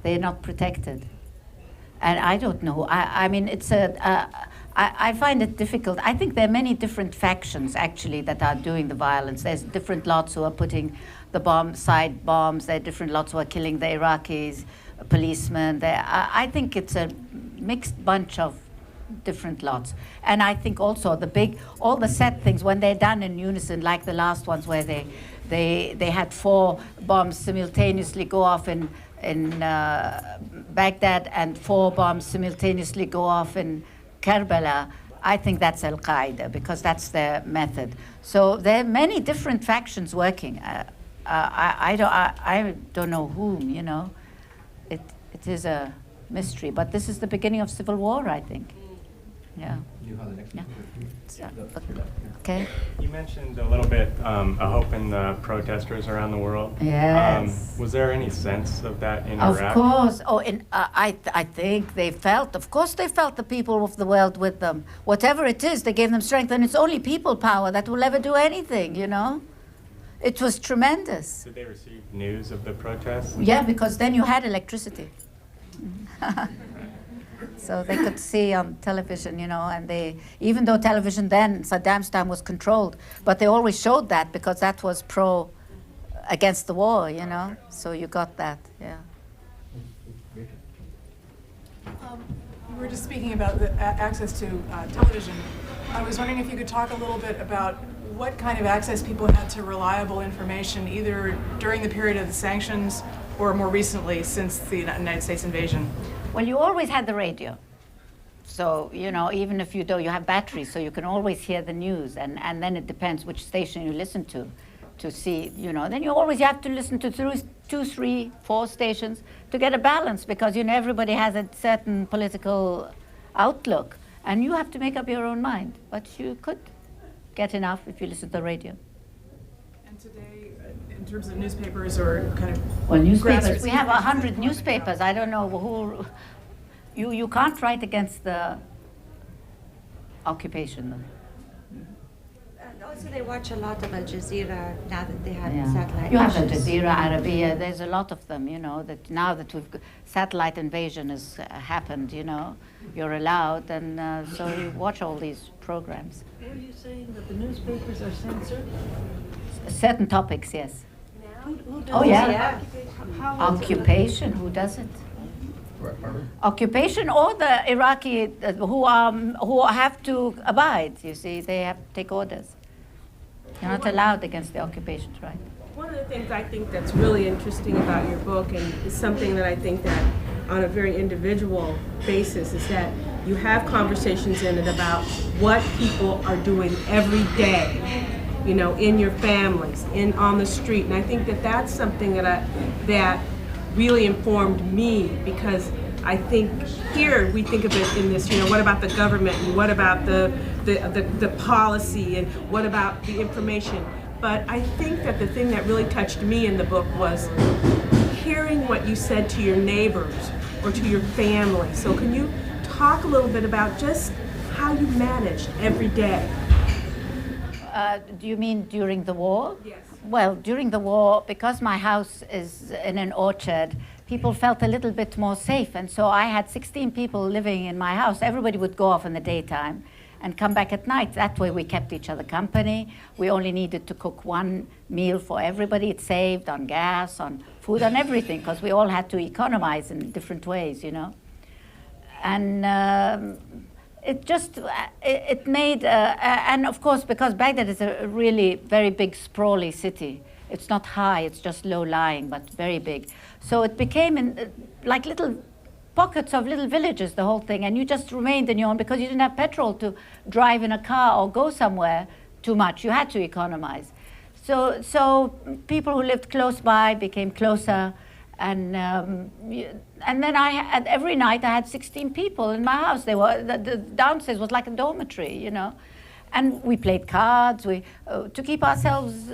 They're not protected. And I don't know. I mean, I find it difficult. I think there are many different factions, actually, that are doing the violence. There's different lots who are putting the side bombs. There are different lots who are killing the Iraqis, policemen. I think it's a mixed bunch of different lots. And I think also all the set things, when they're done in unison, like the last ones where they had 4 bombs simultaneously go off in Baghdad and 4 bombs simultaneously go off in Karbala, I think that's Al-Qaeda because that's their method. So there are many different factions working. I don't know whom, you know. It is a mystery, but this is the beginning of civil war, I think. Yeah. Yeah. Okay. You mentioned a little bit a hope in the protesters around the world. Yes. Was there any sense of that in Iraq? Of course. Oh, I think they felt, of course they felt the people of the world with them. Whatever it is, they gave them strength, and it's only people power that will ever do anything, you know? It was tremendous. Did they receive news of the protests? Yeah, because then you had electricity. So they could see on television, you know, and even though television then, Saddam's time, was controlled, but they always showed that because that was against the war, you know, so you got that, yeah. We were just speaking about the access to television. I was wondering if you could talk a little bit about what kind of access people had to reliable information, either during the period of the sanctions or more recently since the United States invasion. Well, you always had the radio. So, you know, even if you have batteries, so you can always hear the news. And then it depends which station you listen to see, you know. Then you have to listen to 2, 3, 4 stations to get a balance because, you know, everybody has a certain political outlook. And you have to make up your own mind. But you could get enough if you listen to the radio. And today, in terms of newspapers or kind of... Well, newspapers, we have 100 newspapers. I don't know who... You can't write against the occupation. And also they watch a lot of Al Jazeera now that they have satellite. You have Al Jazeera, Arabiya, there's a lot of them, you know, that now that satellite invasion has happened, you know, you're allowed, and so you watch all these programs. Were you saying that the newspapers are censored? Certain topics, yes. Who does Oh, it? yeah. Occupation, who does it? Occupation or the Iraqi who have to abide, you see, they have to take orders. You're not allowed against the occupations, right? One of the things I think that's really interesting about your book, and is something that I think that on a very individual basis, is that you have conversations in it about what people are doing every day, you know, in your families, on the street. And I think that that's something that really informed me, because I think here we think of it in this, you know, what about the government and what about the policy and what about the information? But I think that the thing that really touched me in the book was hearing what you said to your neighbors or to your family. So can you talk a little bit about just how you managed every day? Do you mean during the war? Yes. Well, during the war, because my house is in an orchard, people felt a little bit more safe. And so I had 16 people living in my house. Everybody would go off in the daytime and come back at night. That way we kept each other company. We only needed to cook one meal for everybody. It saved on gas, on food, on everything, because we all had to economize in different ways, you know. And it just, it made, and of course, because Baghdad is a really very big, sprawly city. It's not high, it's just low-lying, but very big. So it became like little pockets of little villages, the whole thing, and you just remained in your own because you didn't have petrol to drive in a car or go somewhere too much. You had to economize. So people who lived close by became closer, and then I had, every night I had 16 people in my house. They were the downstairs was like a dormitory, you know, and we played cards. We to keep ourselves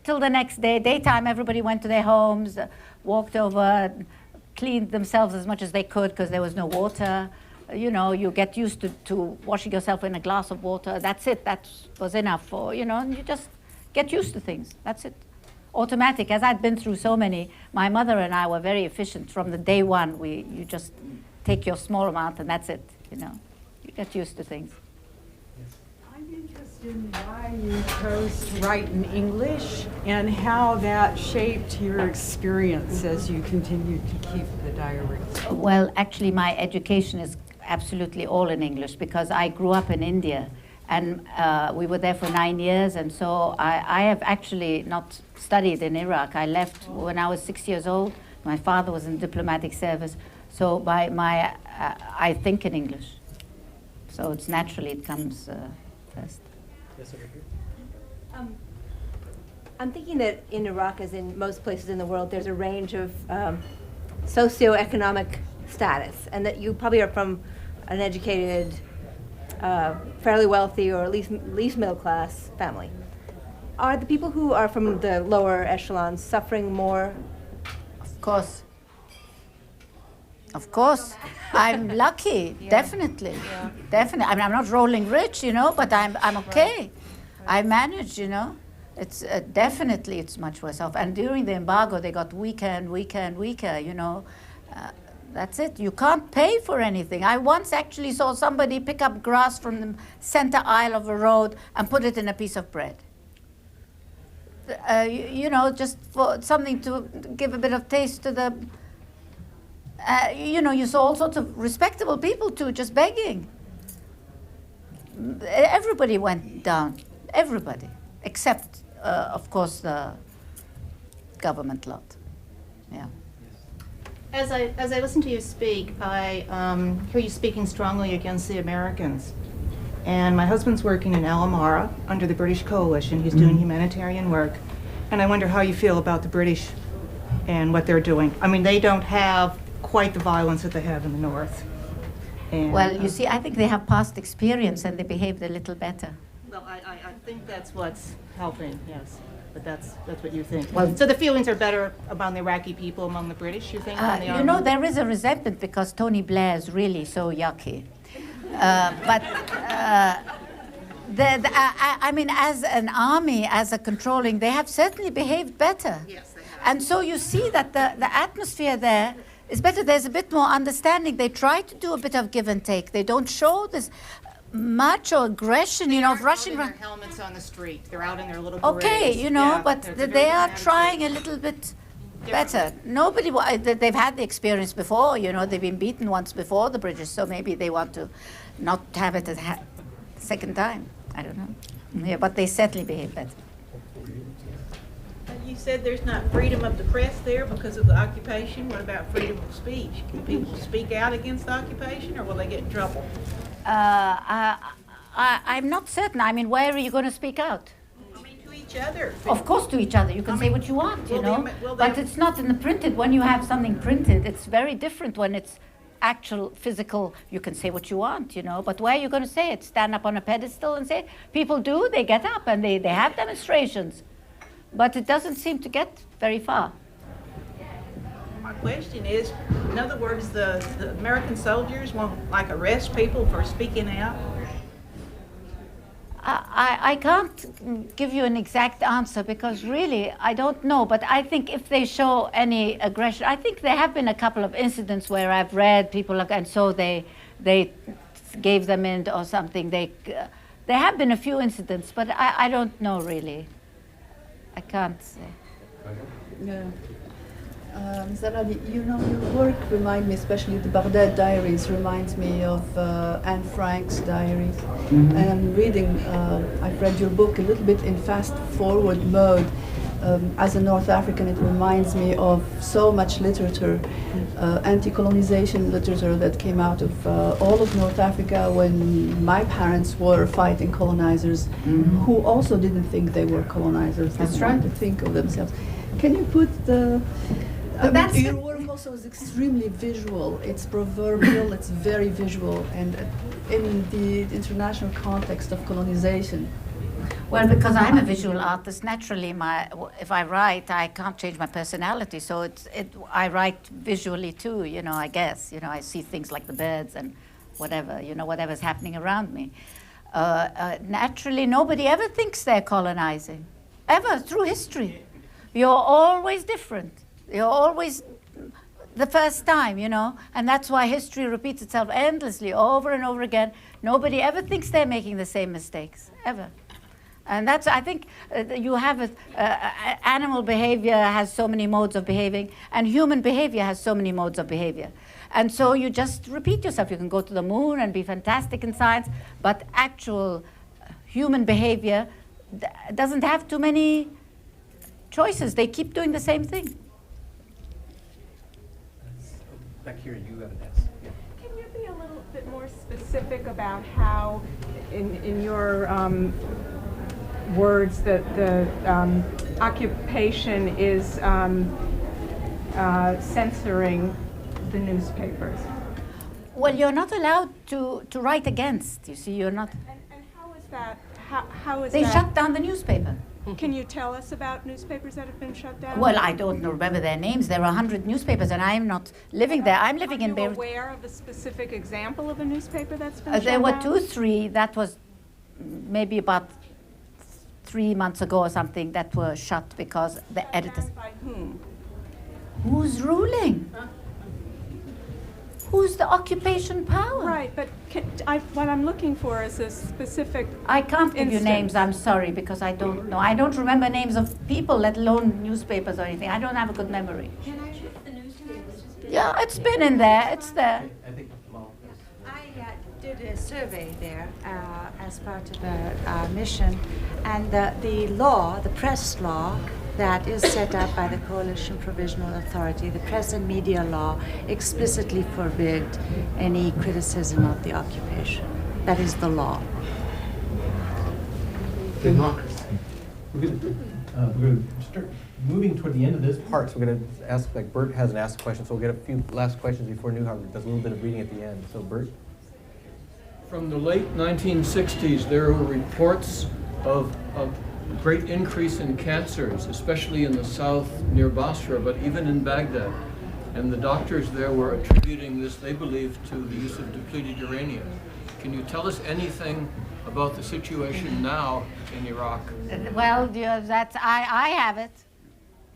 till the next day. Daytime, everybody went to their homes, walked over, cleaned themselves as much as they could because there was no water. You know, you get used to washing yourself in a glass of water. That's it. That was enough for, you know, and you just get used to things. That's it. Automatic. As I'd been through so many, my mother and I were very efficient from the day one. You just take your small amount and that's it, you know. You get used to things. I'm interested in why you chose to write in English and how that shaped your experience as you continued to keep the diaries. Well, actually, my education is absolutely all in English because I grew up in India. And we were there for 9 years, and so I have actually not studied in Iraq. I left when I was 6 years old. My father was in diplomatic service, so I think in English. So it's naturally it comes first. Yes, over here. I'm thinking that in Iraq, as in most places in the world, there's a range of socioeconomic status, and that you probably are from an educated, fairly wealthy or at least middle class family. Are the people who are from the lower echelons suffering more? Of course. Of course. I'm lucky, definitely. Yeah. Definitely. I mean, I'm not rolling rich, you know, but I'm okay. Right. I manage, you know. It's definitely it's much worse off. And during the embargo, they got weaker and weaker and weaker, you know. That's it. You can't pay for anything. I once actually saw somebody pick up grass from the center aisle of a road and put it in a piece of bread. You know, just for something to give a bit of taste to the... you know, you saw all sorts of respectable people too, just begging. Everybody went down. Everybody. Except, of course, the government lot. Yeah. As I listen to you speak, I hear you speaking strongly against the Americans. And my husband's working in Al Amara under the British coalition. He's doing humanitarian work. And I wonder how you feel about the British and what they're doing. I mean, they don't have quite the violence that they have in the north. And, well, you see, I think they have past experience and they behaved a little better. Well, I think that's what's helping, yes. But that's what you think. Well, so the feelings are better among the Iraqi people, among the British, you think? Than they are you know, there is a resentment because Tony Blair is really so yucky. I mean, as an army, as a controlling, they have certainly behaved better. Yes, they have. And so you see that the atmosphere there is better. There's a bit more understanding. They try to do a bit of give and take. They don't show this macho aggression, you know, of rushing around. Their helmets on the street. They're out in their little okay, berets. you know, yeah, but they are trying a little bit better. Nobody, they've had the experience before, you know, they've been beaten once before, the British, so maybe they want to not have it a second time. I don't know. Yeah, but they certainly behave better. You said there's not freedom of the press there because of the occupation. What about freedom of speech? Can people speak out against the occupation, or will they get in trouble? I'm not certain. I mean, where are you going to speak out? I mean, to each other. Of course, to each other. You can say what you want, you know. But it's not in the printed. When you have something printed, it's very different when it's actual physical. You can say what you want, you know. But where are you going to say it? Stand up on a pedestal and say it? People do. They get up and they have demonstrations. But it doesn't seem to get very far. my question is, in other words, the American soldiers won't like arrest people for speaking out? I can't give you an exact answer because really I don't know, but I think if they show any aggression, I think there have been a couple of incidents where I've read people and so they gave them in or something. There have been a few incidents, but I don't know really. I can't say. Yeah. Zaradi, you know, your work reminds me, especially the Baghdad Diaries, reminds me of Anne Frank's diaries. Mm-hmm. And I'm reading, I've read your book a little bit in fast-forward mode. As a North African, it reminds me of so much literature, anti-colonization literature that came out of all of North Africa when my parents were fighting colonizers, who also didn't think they were colonizers. They That's tried right. to think of themselves. Can you put the... your work also is extremely visual. It's proverbial, it's very visual, and in the international context of colonization. Well, because I'm a visual artist, naturally, if I write, I can't change my personality. So I write visually too, you know, I guess. You know, I see things like the birds and whatever, you know, whatever's happening around me. Naturally, nobody ever thinks they're colonizing, ever, through history. You're always different. You're always the first time, you know, and that's why history repeats itself endlessly over and over again. Nobody ever thinks they're making the same mistakes, ever. And that's, I think, you have animal behavior has so many modes of behaving, and human behavior has so many modes of behavior. And so you just repeat yourself. You can go to the moon and be fantastic in science, but actual human behavior doesn't have too many choices. They keep doing the same thing. Back here, you have an S. Yeah. Can you be a little bit more specific about how, in your words, that the occupation is censoring the newspapers? Well, you're not allowed to write against. You see, you're not. And how is that? How is They that? shut down the newspaper. Can you tell us about newspapers that have been shut down? Well, I don't remember their names. There are 100 newspapers, and I'm not living there. I'm living in Beirut. Are you aware of a specific example of a newspaper that's been shut There down? were 2, 3. That was maybe about 3 months ago or something that were shut because the editors. By whom? Who's ruling? Who's the occupation power? Right, but what I'm looking for is a specific. I can't give you instance. names, I'm sorry, because I don't know. I don't remember names of people, let alone newspapers or anything. I don't have a good memory. Can I check the newspapers? Yeah, it's been in there, it's there. I think I did a survey there as part of a mission, and the law, the press law, that is set up by the Coalition Provisional Authority, the press and media law, explicitly forbid any criticism of the occupation. That is the law. Democracy. We're going to start moving toward the end of this part, so we're going to ask, like Bert hasn't asked a question, so we'll get a few last questions before Nuha does a little bit of reading at the end. So Bert? From the late 1960s, there were reports of great increase in cancers, especially in the south near Basra, but even in Baghdad. And the doctors there were attributing this, they believe, to the use of depleted uranium. Can you tell us anything about the situation now in Iraq? Well, I have it.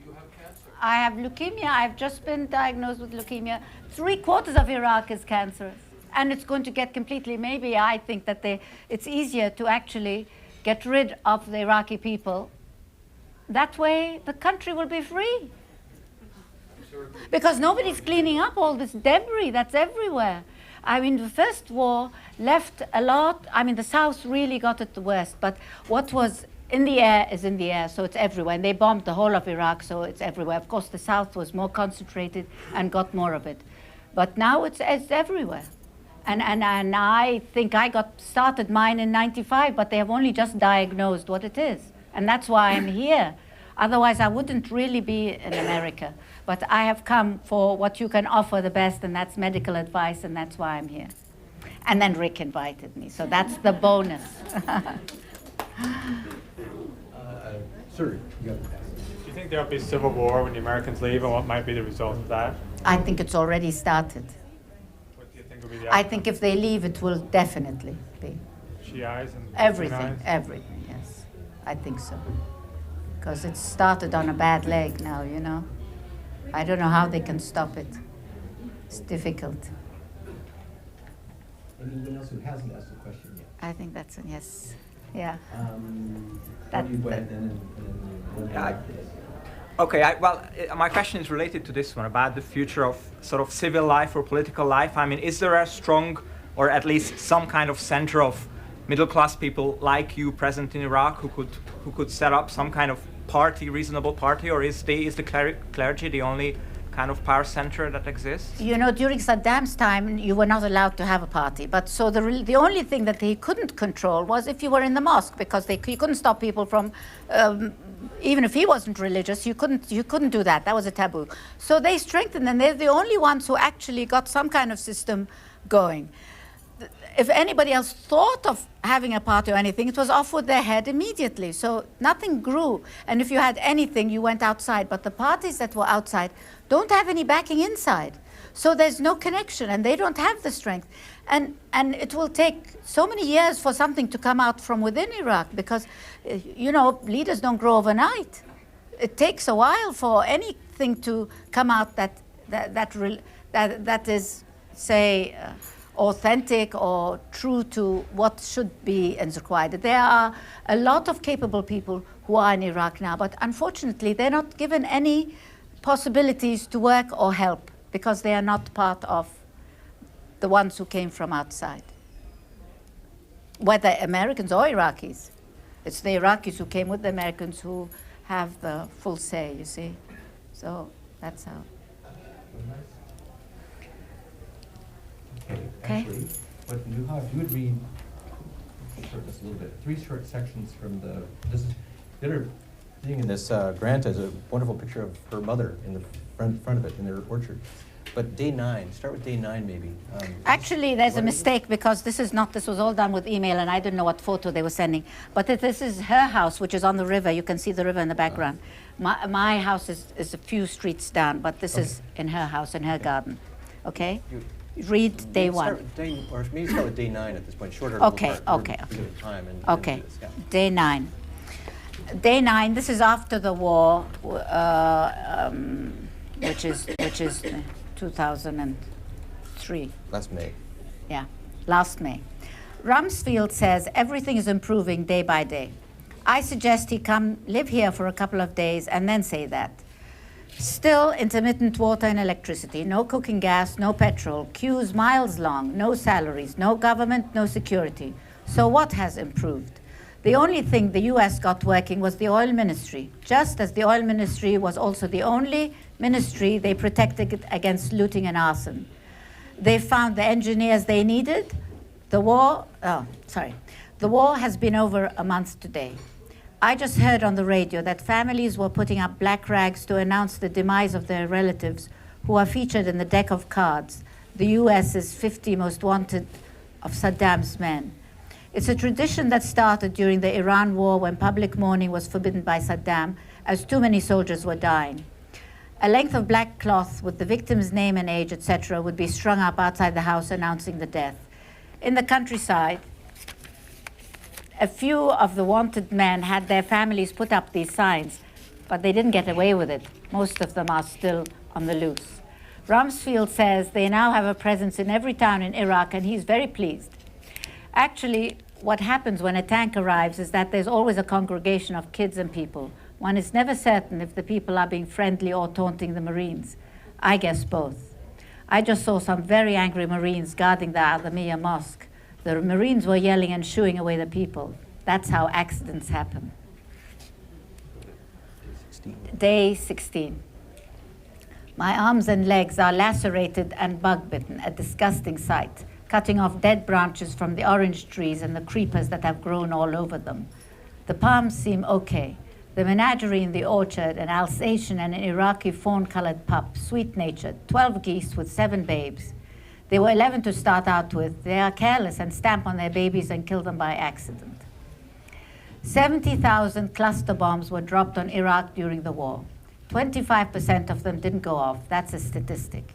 You have cancer? I have leukemia. I've just been diagnosed with leukemia. 3/4 of Iraq is cancerous. And it's going to get completely, maybe I think that it's easier to actually get rid of the Iraqi people. That way, the country will be free. Because nobody's cleaning up all this debris that's everywhere. I mean, the first war left a lot. I mean, the South really got it the worst. But what was in the air is in the air, so it's everywhere. And they bombed the whole of Iraq, so it's everywhere. Of course, the South was more concentrated and got more of it. But now it's everywhere. And I think I started mine in 95, but they have only just diagnosed what it is. And that's why I'm here. Otherwise, I wouldn't really be in America. But I have come for what you can offer the best, and that's medical advice, and that's why I'm here. And then Rick invited me, so that's the bonus. Sir, you have you think there'll be civil war when the Americans leave, and what might be the result of that? I think it's already started. What do you think will be the I outcome? think if they leave, it will definitely be. Shiites and Everything, Sunnis? everything, yes. I think so. Because it started on a bad leg now, you know. I don't know how they can stop it. It's difficult. Anyone else who hasn't asked a question yet? I think that's a yes. Yeah. You go ahead then, and then after this. Okay, my question is related to this one about the future of sort of civil life or political life. I mean, is there a strong, or at least some kind of center of middle-class people like you present in Iraq who could set up some kind of party, reasonable party, or is the clergy the only kind of power center that exists? You know, during Saddam's time, you were not allowed to have a party. But so the only thing that he couldn't control was if you were in the mosque, because he couldn't stop people from, even if he wasn't religious, you couldn't do that. That was a taboo. So they strengthened, and they're the only ones who actually got some kind of system going. If anybody else thought of having a party or anything, it was off with their head immediately. So nothing grew. And if you had anything, you went outside. But the parties that were outside don't have any backing inside. So there's no connection, and they don't have the strength. And it will take so many years for something to come out from within Iraq, because, you know, leaders don't grow overnight. It takes a while for anything to come out that is, say, authentic or true to what should be and required. There are a lot of capable people who are in Iraq now, but unfortunately they're not given any possibilities to work or help, because they are not part of the ones who came from outside, whether Americans or Iraqis. It's the Iraqis who came with the Americans who have the full say, you see. So that's how. Okay. Actually, what Nuha, if you would read just a little bit, 3 short sections from the other thing in this grant is a wonderful picture of her mother in the front of it in their orchard. But day 9, start with day 9 maybe. Actually, there's a mistake, because this was all done with email, and I didn't know what photo they were sending. But this is her house, which is on the river. You can see the river in the background. My house is a few streets down, but this is in her house, in her garden. Okay? Read day 1. Or maybe start with day 9 at this point, shorter. Okay. Okay. Day 9. Day 9. This is after the war, which is 2003. Last May. Yeah, last May. Rumsfeld says everything is improving day by day. I suggest he come live here for a couple of days and then say that. Still intermittent water and electricity, no cooking gas, no petrol, queues miles long, no salaries, no government, no security. So what has improved? The only thing the US got working was the oil ministry, just as the oil ministry was also the only ministry they protected against looting and arson. They found the engineers they needed. The war has been over a month today. I just heard on the radio that families were putting up black rags to announce the demise of their relatives who are featured in the deck of cards, the US's 50 most wanted of Saddam's men. It's a tradition that started during the Iran war, when public mourning was forbidden by Saddam, as too many soldiers were dying. A length of black cloth with the victim's name and age, etc., would be strung up outside the house announcing the death. In the countryside, a few of the wanted men had their families put up these signs, but they didn't get away with it. Most of them are still on the loose. Rumsfeld says they now have a presence in every town in Iraq, and he's very pleased. Actually, what happens when a tank arrives is that there's always a congregation of kids and people. One is never certain if the people are being friendly or taunting the Marines. I guess both. I just saw some very angry Marines guarding the Al-Adamiyya mosque. The Marines were yelling and shooing away the people. That's how accidents happen. Day 16. My arms and legs are lacerated and bug-bitten, a disgusting sight, cutting off dead branches from the orange trees and the creepers that have grown all over them. The palms seem okay. The menagerie in the orchard, an Alsatian and an Iraqi fawn-colored pup, sweet-natured, 12 geese with 7 babes. They were 11 to start out with. They are careless and stamp on their babies and kill them by accident. 70,000 cluster bombs were dropped on Iraq during the war. 25% of them didn't go off. That's a statistic.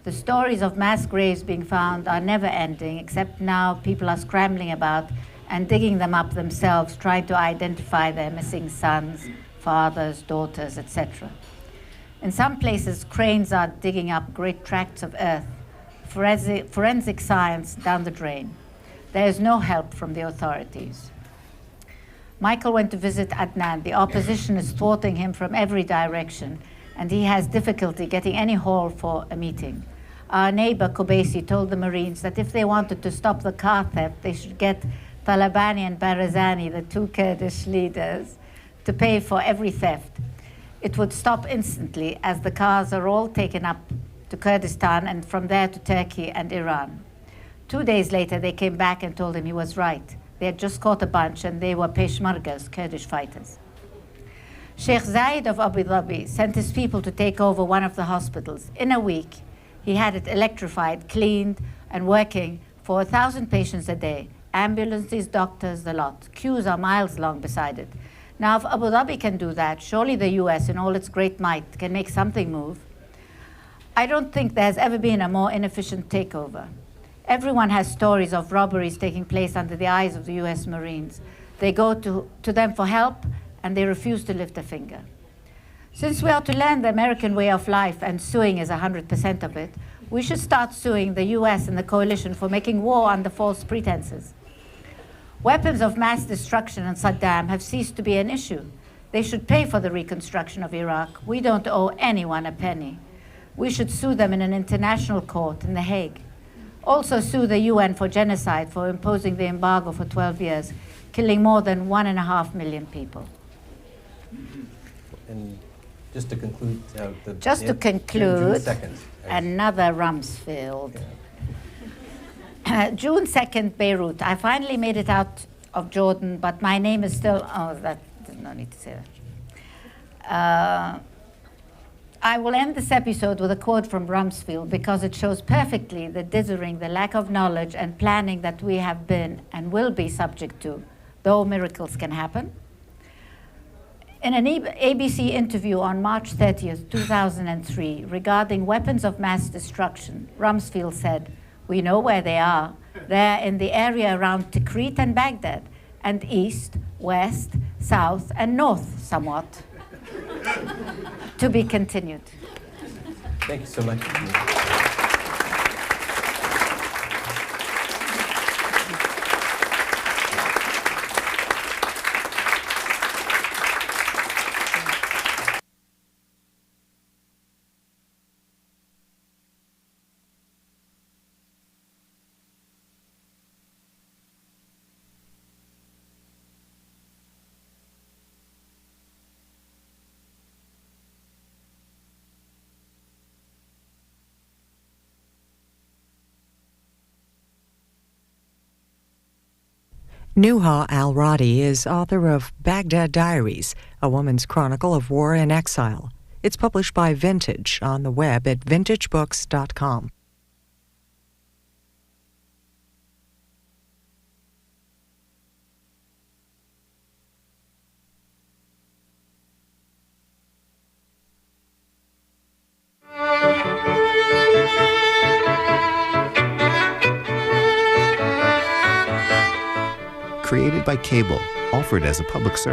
The stories of mass graves being found are never ending, except now people are scrambling about and digging them up themselves, trying to identify their missing sons, fathers, daughters, etc. In some places, cranes are digging up great tracts of earth. Forensic science down the drain. There is no help from the authorities. Michael went to visit Adnan. The opposition is thwarting him from every direction, and he has difficulty getting any hall for a meeting. Our neighbor, Kobesi, told the Marines that if they wanted to stop the car theft, they should get Talabani and Barzani, the two Kurdish leaders, to pay for every theft. It would stop instantly, as the cars are all taken up to Kurdistan and from there to Turkey and Iran. 2 days later, they came back and told him he was right. They had just caught a bunch, and they were Peshmergas, Kurdish fighters. Sheikh Zayed of Abu Dhabi sent his people to take over one of the hospitals. In a week, he had it electrified, cleaned, and working for 1,000 patients a day. Ambulances, doctors, the lot. Queues are miles long beside it. Now, if Abu Dhabi can do that, surely the US, in all its great might, can make something move. I don't think there has ever been a more inefficient takeover. Everyone has stories of robberies taking place under the eyes of the US Marines. They go to them for help, and they refuse to lift a finger. Since we are to learn the American way of life, and suing is 100% of it, we should start suing the US and the coalition for making war under false pretenses. Weapons of mass destruction and Saddam have ceased to be an issue. They should pay for the reconstruction of Iraq. We don't owe anyone a penny. We should sue them in an international court in The Hague. Also sue the UN for genocide, for imposing the embargo for 12 years, killing more than 1.5 million people. And just to conclude, June 2nd. Another Rumsfeld. June 2nd, Beirut. I finally made it out of Jordan, but my name is still, there's no need to say that. I will end this episode with a quote from Rumsfeld because it shows perfectly the dithering, the lack of knowledge and planning that we have been and will be subject to, though miracles can happen. In an ABC interview on March 30th, 2003, regarding weapons of mass destruction, Rumsfeld said, "We know where they are. They're in the area around Tikrit and Baghdad, and east, west, south, and north somewhat." To be continued. Thank you so much. Nuha Al-Radi is author of Baghdad Diaries, a woman's chronicle of war and exile. It's published by Vintage on the web at vintagebooks.com. Created by Cable, offered as a public service.